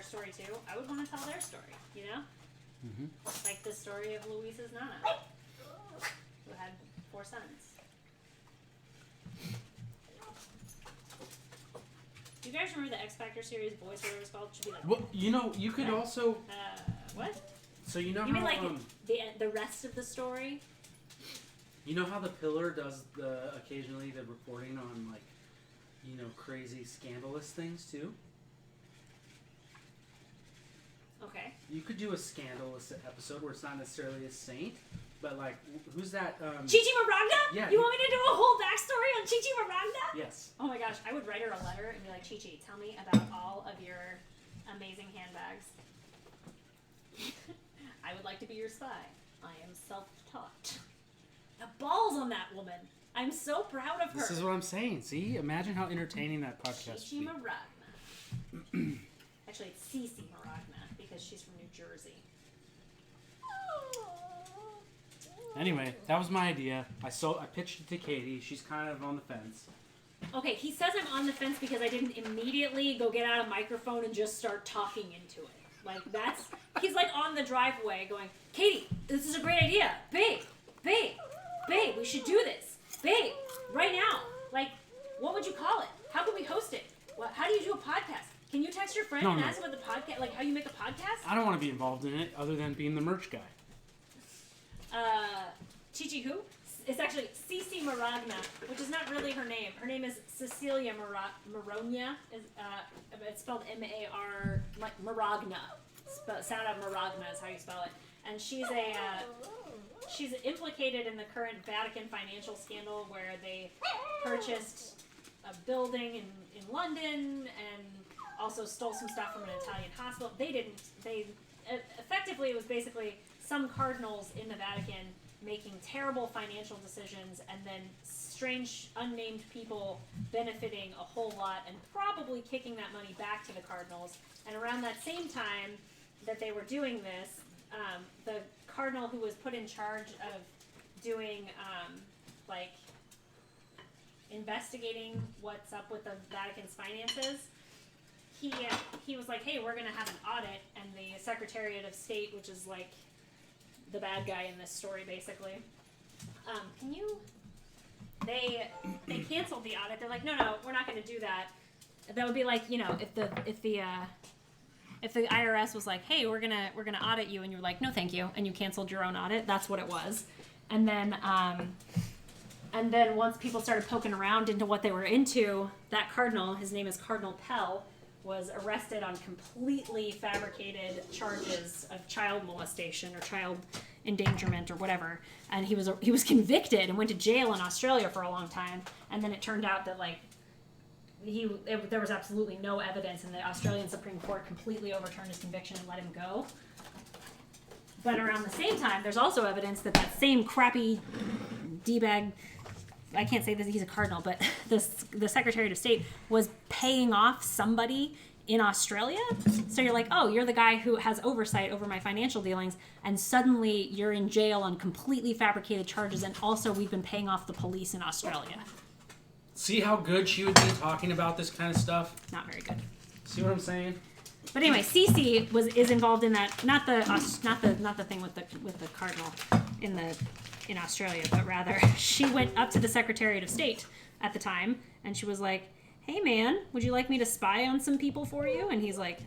backstory too. I would want to tell their story, you know? Mm-hmm. Like the story of Luis's Nana, who had 4 sons. Do you guys remember the X Factor series, Boys, whatever it's called? Should be like. Well, you know, you could also. What? So you know you how. You mean like the rest of the story? You know how the Pillar does occasionally the reporting on like, you know, crazy scandalous things too. Okay. You could do a scandalous episode where it's not necessarily a saint, but like, who's that? Chi-Chi Maragda? Yeah. You want me to do a whole backstory on Chi-Chi Maragda? Yes. Oh my gosh, I would write her a letter and be like, Chi-Chi, tell me about all of your amazing handbags. I would like to be your spy. I am self-taught. The balls on that woman. I'm so proud of her. This is what I'm saying. See? Imagine how entertaining that podcast Chi-Chi would be. Maragna. Actually, it's Cece Maragna because she's from New Jersey. Anyway, that was my idea. I pitched it to Katie. She's kind of on the fence. Okay, he says I'm on the fence because I didn't immediately go get out a microphone and just start talking into it. Like, he's like on the driveway going, Katie, this is a great idea. Babe, we should do this. Babe, right now. Like, what would you call it? How could we host it? How do you do a podcast? Can you text your friend and ask about the podcast, like how you make a podcast? I don't want to be involved in it other than being the merch guy. Chi-Chi who? It's actually Cece Maragna, which is not really her name. Her name is Cecilia Marogna. It's spelled M-A-R, like Maragna. Sound out Maragna is how you spell it. And she's implicated in the current Vatican financial scandal where they purchased a building in London and also stole some stuff from an Italian hospital. Effectively, it was basically some cardinals in the Vatican making terrible financial decisions and then strange unnamed people benefiting a whole lot and probably kicking that money back to the cardinals. And around that same time that they were doing this, the cardinal who was put in charge of doing investigating what's up with the Vatican's finances, he was like, hey, we're going to have an audit, and the Secretariat of State, which is like the bad guy in this story, basically. They canceled the audit. They're like, no, we're not going to do that. That would be like, you know, if the IRS was like, hey, we're gonna audit you, and you're like, no, thank you, and you canceled your own audit. That's what it was. And then once people started poking around into what they were into, that cardinal, his name is Cardinal Pell, was arrested on completely fabricated charges of child molestation or child endangerment or whatever, and he was convicted and went to jail in Australia for a long time. And then it turned out that like there was absolutely no evidence, and the Australian Supreme Court completely overturned his conviction and let him go. But around the same time, there's also evidence that same crappy D-bag, I can't say that he's a cardinal, but the Secretary of State was paying off somebody in Australia. So you're like, oh, you're the guy who has oversight over my financial dealings, and suddenly you're in jail on completely fabricated charges, and also we've been paying off the police in Australia. See how good she would be talking about this kind of stuff? Not very good. See what I'm saying? But anyway, Cece is involved in that, not the thing with the cardinal in Australia, but rather she went up to the Secretariat of State at the time, and she was like, hey man, would you like me to spy on some people for you? And he's like,